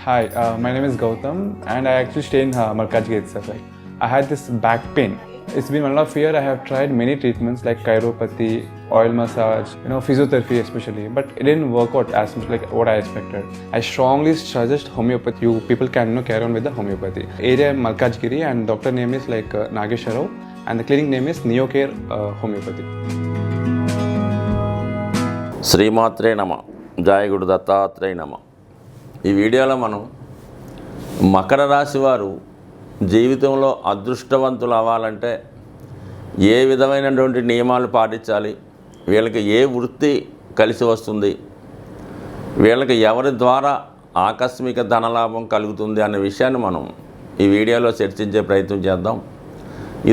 Hi, my name is Gautam, and I actually stay in Markajgir itself. Like, I had this back pain. It's been 1.5 years. I have tried many treatments like chiropathy, oil massage, physiotherapy especially, but it didn't work out as much like what I expected. I strongly suggest homeopathy. You people can carry on with the homeopathy. Area Markajgiri, and doctor name is like Nageshwarao, and the clinic name is Neocare Homeopathy. శ్రీమాత్రే నమ, జాయగుడు దత్తాత్రేయ నమ. ఈ వీడియోలో మనం మకర రాశి వారు జీవితంలో అదృష్టవంతులు అవ్వాలంటే ఏ విధమైనటువంటి నియమాలు పాటించాలి, వీళ్ళకి ఏ వృత్తి కలిసి వస్తుంది, వీళ్ళకి ఎవరి ద్వారా ఆకస్మిక ధనలాభం కలుగుతుంది అనే విషయాన్ని మనం ఈ వీడియోలో చర్చించే ప్రయత్నం చేద్దాం.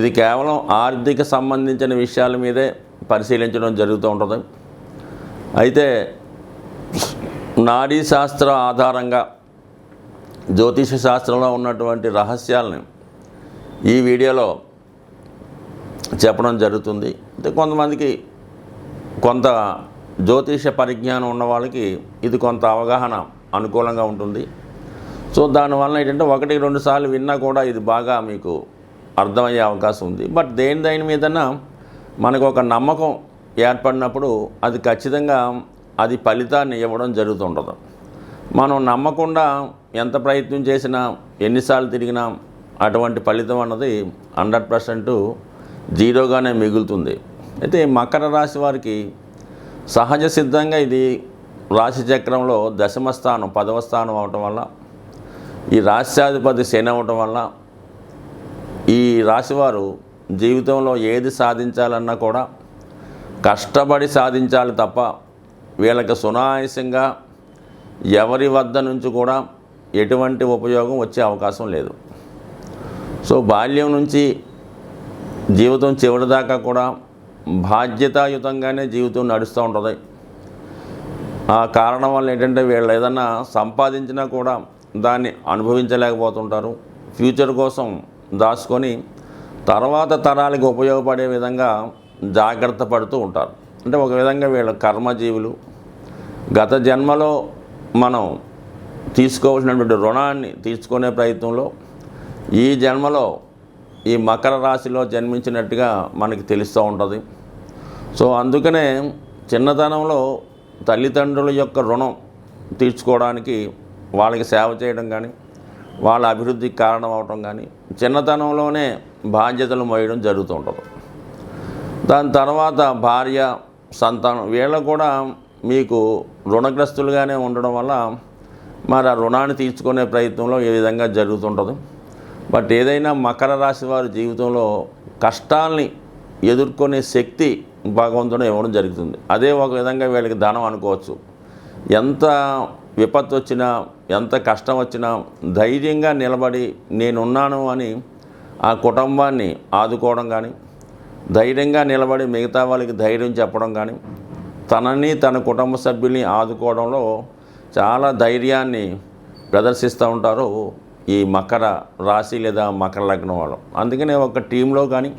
ఇది కేవలం ఆర్థిక సంబంధించిన విషయాల మీదే పరిశీలించడం జరుగుతూ ఉంటుంది. అయితే నాడీ శాస్త్ర ఆధారంగా జ్యోతిష శాస్త్రంలో ఉన్నటువంటి రహస్యాలని ఈ వీడియోలో చెప్పడం జరుగుతుంది. అయితే కొంతమందికి కొంత జ్యోతిష పరిజ్ఞానం ఉన్న వాళ్ళకి ఇది కొంత అవగాహన అనుకూలంగా ఉంటుంది. సో దానివల్ల ఏంటంటే 1-2 సార్లు విన్నా కూడా ఇది బాగా మీకు అర్థమయ్యే అవకాశం ఉంది. బట్ దేని మీదన్నా మనకు ఒక నమ్మకం ఏర్పడినప్పుడు అది ఖచ్చితంగా అది ఫలితాన్ని ఇవ్వడం జరుగుతుంటుంది. మనం నమ్మకుండా ఎంత ప్రయత్నం చేసినా, ఎన్నిసార్లు తిరిగినా అటువంటి ఫలితం అన్నది 100% జీరోగానే మిగులుతుంది. అయితే మకర రాశి వారికి సహజ సిద్ధంగా ఇది రాశి చక్రంలో 10వ స్థానం 10వ స్థానం అవటం వల్ల, ఈ రాశ్యాధిపతి శని అవటం వల్ల ఈ రాశివారు జీవితంలో ఏది సాధించాలన్నా కూడా కష్టపడి సాధించాలి తప్ప వీళ్ళకి సునాయాసంగా ఎవరి వద్ద నుంచి కూడా ఎటువంటి ఉపయోగం వచ్చే అవకాశం లేదు. సో బాల్యం నుంచి జీవితం చివరి దాకా కూడా బాధ్యతాయుతంగానే జీవితం నడుస్తూ ఉంటుంది. ఆ కారణం వల్ల ఏంటంటే వీళ్ళు ఏదన్నా సంపాదించినా కూడా దాన్ని అనుభవించలేకపోతుంటారు. ఫ్యూచర్ కోసం దాచుకొని తర్వాత తరాలకు ఉపయోగపడే విధంగా జాగ్రత్త పడుతూ ఉంటారు. అంటే ఒక విధంగా వీళ్ళ కర్మజీవులు. గత జన్మలో మనం తీసుకోవాల్సినటువంటి రుణాన్ని తీర్చుకునే ప్రయత్నంలో ఈ జన్మలో ఈ మకర రాశిలో జన్మించినట్టుగా మనకి తెలుస్తూ ఉంటుంది. సో అందుకనే చిన్నతనంలో తల్లిదండ్రుల యొక్క రుణం తీర్చుకోవడానికి వాళ్ళకి సేవ చేయడం కానీ, వాళ్ళ అభివృద్ధికి కారణం అవటం కానీ, చిన్నతనంలోనే బాధ్యతలు మోయడం జరుగుతూ ఉంటుంది. దాని తర్వాత భార్య, సంతానం వీళ్ళు కూడా మీకు రుణగ్రస్తులుగానే ఉండడం వల్ల మరి ఆ రుణాన్ని తీర్చుకునే ప్రయత్నంలో ఈ విధంగా జరుగుతుంటుంది. బట్ ఏదైనా మకర రాశి వారి జీవితంలో కష్టాల్ని ఎదుర్కొనే శక్తి భగవంతుడు ఇవ్వడం జరుగుతుంది. అదే ఒక విధంగా వీళ్ళకి ధనం అనుకోవచ్చు. ఎంత విపత్తు వచ్చినా, ఎంత కష్టం వచ్చినా ధైర్యంగా నిలబడి నేనున్నాను అని ఆ కుటుంబాన్ని ఆదుకోవడం కానీ, ధైర్యంగా నిలబడి మిగతా వాళ్ళకి ధైర్యం చెప్పడం కానీ, తనని తన కుటుంబ సభ్యుల్ని ఆదుకోవడంలో చాలా ధైర్యాన్ని ప్రదర్శిస్తూ ఉంటారు ఈ మకర రాశి లేదా మకర లగ్నం వాళ్ళు. అందుకనే ఒక టీంలో కానీ,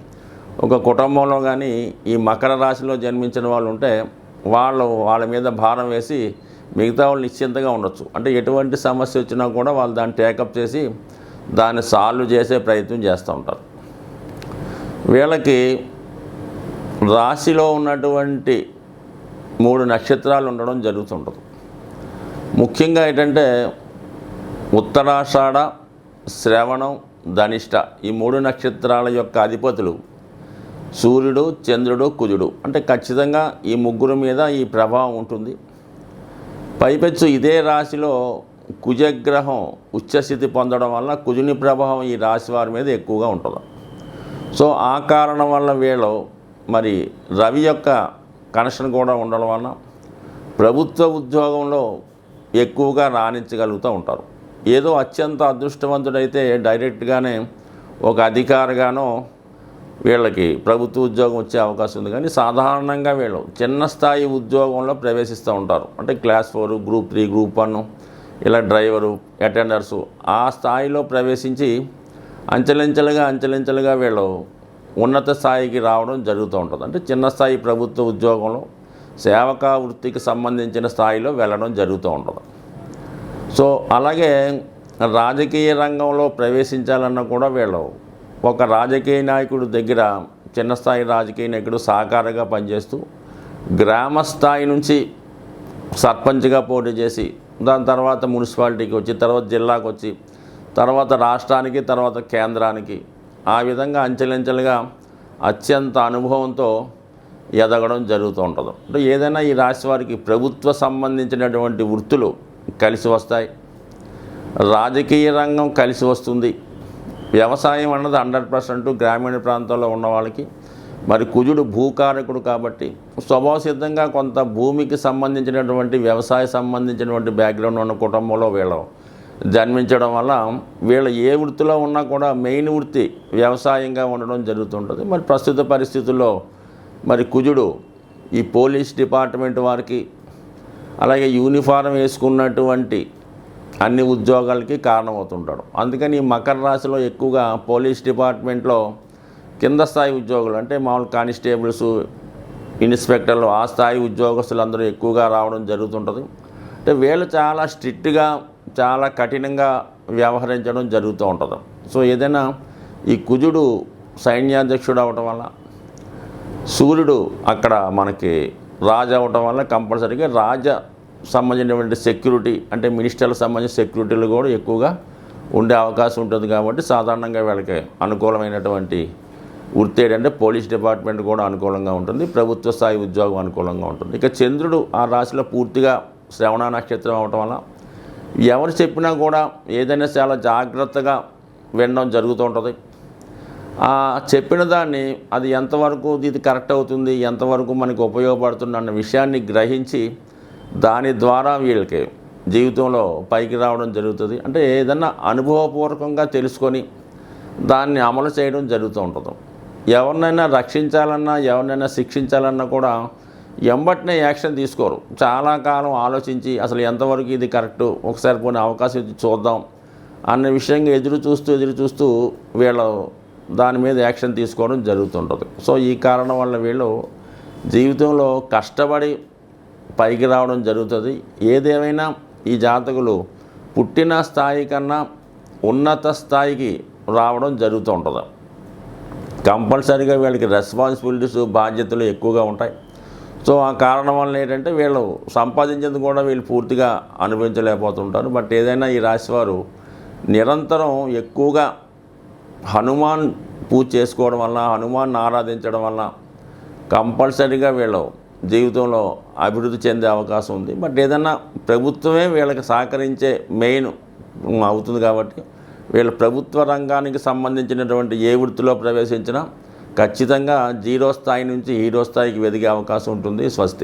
ఒక కుటుంబంలో కానీ ఈ మకర రాశిలో జన్మించిన వాళ్ళు ఉంటే వాళ్ళ మీద భారం వేసి మిగతా వాళ్ళు నిశ్చింతగా ఉండొచ్చు. అంటే ఎటువంటి సమస్య వచ్చినా కూడా వాళ్ళు దాన్ని టేకప్ చేసి దాన్ని సాల్వ్ చేసే ప్రయత్నం చేస్తూ ఉంటారు. వీళ్ళకి రాశిలో ఉన్నటువంటి 3 నక్షత్రాలు ఉండడం జరుగుతుంటుంది. ముఖ్యంగా ఏంటంటే ఉత్తరాషాఢ, శ్రవణం, ధనిష్ట ఈ 3 నక్షత్రాల యొక్క అధిపతులు సూర్యుడు, చంద్రుడు, కుజుడు. అంటే ఖచ్చితంగా ఈ ముగ్గురు మీద ఈ ప్రభావం ఉంటుంది. పైపెచ్చు ఇదే రాశిలో కుజగ్రహం ఉచ్చస్థితి పొందడం వల్ల కుజుని ప్రభావం ఈ రాశి వారి మీద ఎక్కువగా ఉంటుంది. సో ఆ కారణం వల్ల వీళ్ళు మరి రవి యొక్క కనెక్షన్ కూడా ఉండడం వల్ల ప్రభుత్వ ఉద్యోగంలో ఎక్కువగా రాణించగలుగుతూ ఉంటారు. ఏదో అత్యంత అదృష్టవంతుడైతే డైరెక్ట్గానే ఒక అధికారిగానో వీళ్ళకి ప్రభుత్వ ఉద్యోగం వచ్చే అవకాశం ఉంది. కానీ సాధారణంగా వీళ్ళు చిన్న స్థాయి ఉద్యోగంలో ప్రవేశిస్తూ ఉంటారు. అంటే క్లాస్ 4, గ్రూప్ 3, గ్రూప్ 1 ఇలా డ్రైవరు, అటెండర్సు ఆ స్థాయిలో ప్రవేశించి అంచెలంచెలుగా వీళ్ళు ఉన్నత స్థాయికి రావడం జరుగుతూ ఉంటుంది. అంటే చిన్న స్థాయి ప్రభుత్వ ఉద్యోగంలో సేవకా వృత్తికి సంబంధించిన స్థాయిలో వెళ్ళడం జరుగుతూ ఉంటుంది. సో అలాగే రాజకీయ రంగంలో ప్రవేశించాలన్నా కూడా వీళ్ళు ఒక రాజకీయ నాయకుడి దగ్గర చిన్న స్థాయి రాజకీయ నాయకుడు సహకారంగా పనిచేస్తూ గ్రామ స్థాయి నుంచి సర్పంచ్గా పోటీ చేసి దాని తర్వాత మున్సిపాలిటీకి వచ్చి తర్వాత జిల్లాకు వచ్చి తర్వాత రాష్ట్రానికి తర్వాత కేంద్రానికి ఆ విధంగా అంచెలంచెలుగా అత్యంత అనుభవంతో ఎదగడం జరుగుతూ ఉంటుంది. అంటే ఏదైనా ఈ రాశి వారికి ప్రభుత్వ సంబంధించినటువంటి వృత్తులు కలిసి వస్తాయి, రాజకీయ రంగం కలిసి వస్తుంది. వ్యవసాయం అన్నది 100% గ్రామీణ ప్రాంతాల్లో ఉన్న వాళ్ళకి మరి కుజుడు భూకారకుడు కాబట్టి స్వభావ సిద్ధంగా కొంత భూమికి సంబంధించినటువంటి వ్యవసాయ సంబంధించినటువంటి బ్యాక్గ్రౌండ్ ఉన్న కుటుంబంలో వీళ్ళు జన్మించడం వల్ల వీళ్ళు ఏ వృత్తిలో ఉన్నా కూడా మెయిన్ వృత్తి వ్యవసాయంగా ఉండడం జరుగుతుంటుంది. మరి ప్రస్తుత పరిస్థితుల్లో మరి కుజుడు ఈ పోలీస్ డిపార్ట్మెంట్ వారికి అలాగే యూనిఫారం వేసుకున్నటువంటి అన్ని ఉద్యోగాలకి కారణమవుతుంటాడు. అందుకని ఈ మకర రాశిలో ఎక్కువగా పోలీస్ డిపార్ట్మెంట్లో కింద స్థాయి ఉద్యోగులు అంటే మామూలు కానిస్టేబుల్స్, ఇన్స్పెక్టర్లు ఆ స్థాయి ఉద్యోగస్తులు అందరూ ఎక్కువగా రావడం జరుగుతుంటుంది. అంటే వీళ్ళు చాలా స్ట్రిక్ట్గా చాలా కఠినంగా వ్యవహరించడం జరుగుతూ ఉంటుంది. సో ఏదైనా ఈ కుజుడు సైన్యాధ్యక్షుడు అవటం వల్ల సూర్యుడు అక్కడ మనకి రాజు అవటం వల్ల కంపల్సరీగా సంబంధించినటువంటి సెక్యూరిటీ అంటే మినిస్టర్లకు సంబంధించిన సెక్యూరిటీలు కూడా ఎక్కువగా ఉండే అవకాశం ఉంటుంది. కాబట్టి సాధారణంగా వీళ్ళకి అనుకూలమైనటువంటి వృత్తి ఏంటంటే పోలీస్ డిపార్ట్మెంట్ కూడా అనుకూలంగా ఉంటుంది, ప్రభుత్వ స్థాయి ఉద్యోగం అనుకూలంగా ఉంటుంది. ఇక చంద్రుడు ఆ రాశిలో పూర్తిగా శ్రవణ నక్షత్రం అవటం వల్ల ఎవరు చెప్పినా కూడా ఏదైనా చాలా జాగ్రత్తగా వినడం జరుగుతూ ఉంటుంది. చెప్పిన దాన్ని అది ఎంతవరకు ఇది కరెక్ట్ అవుతుంది, ఎంతవరకు మనకు ఉపయోగపడుతుంది అన్న విషయాన్ని గ్రహించి దాని ద్వారా వీళ్ళకి జీవితంలో పైకి రావడం జరుగుతుంది. అంటే ఏదన్నా అనుభవపూర్వకంగా తెలుసుకొని దాన్ని అమలు చేయడం జరుగుతూ ఉంటుంది. ఎవరినైనా రక్షించాలన్నా ఎవరినైనా శిక్షించాలన్నా కూడా ఎంబటినే యాక్షన్ తీసుకోరు. చాలా కాలం ఆలోచించి అసలు ఎంతవరకు ఇది కరెక్టు, ఒకసారి పోనీ అవకాశం ఇచ్చి చూద్దాం అన్న విషయంగా ఎదురు చూస్తూ వీళ్ళు దాని మీద యాక్షన్ తీసుకోవడం జరుగుతుంటుంది. సో ఈ కారణం వల్ల వీళ్ళు జీవితంలో కష్టపడి పైకి రావడం జరుగుతుంది. ఏదేమైనా ఈ జాతకులు పుట్టిన స్థాయి కన్నా ఉన్నత స్థాయికి రావడం జరుగుతూ ఉంటుంది. కంపల్సరీగా వీళ్ళకి రెస్పాన్సిబిలిటీస్ బాధ్యతలు ఎక్కువగా ఉంటాయి. సో ఆ కారణం వల్ల ఏంటంటే వీళ్ళు సంపాదించేది కూడా వీళ్ళు పూర్తిగా అనుభవించలేకపోతుంటారు. బట్ ఏదైనా ఈ రాశివారు నిరంతరం ఎక్కువగా హనుమాన్ పూజ చేసుకోవడం వల్ల, హనుమాన్ ఆరాధించడం వల్ల కంపల్సరీగా వీళ్ళు జీవితంలో అభివృద్ధి చెందే అవకాశం ఉంది. బట్ ఏదన్నా ప్రభుత్వమే వీళ్ళకి సహకరించే మెయిన్ అవుతుంది కాబట్టి వీళ్ళు ప్రభుత్వ రంగానికి సంబంధించినటువంటి ఏ వృత్తిలో ప్రవేశించినా ఖచ్చితంగా 0 స్థాయి నుంచి హీరో స్థాయికి ఎదిగే అవకాశం ఉంటుంది. స్వస్తి.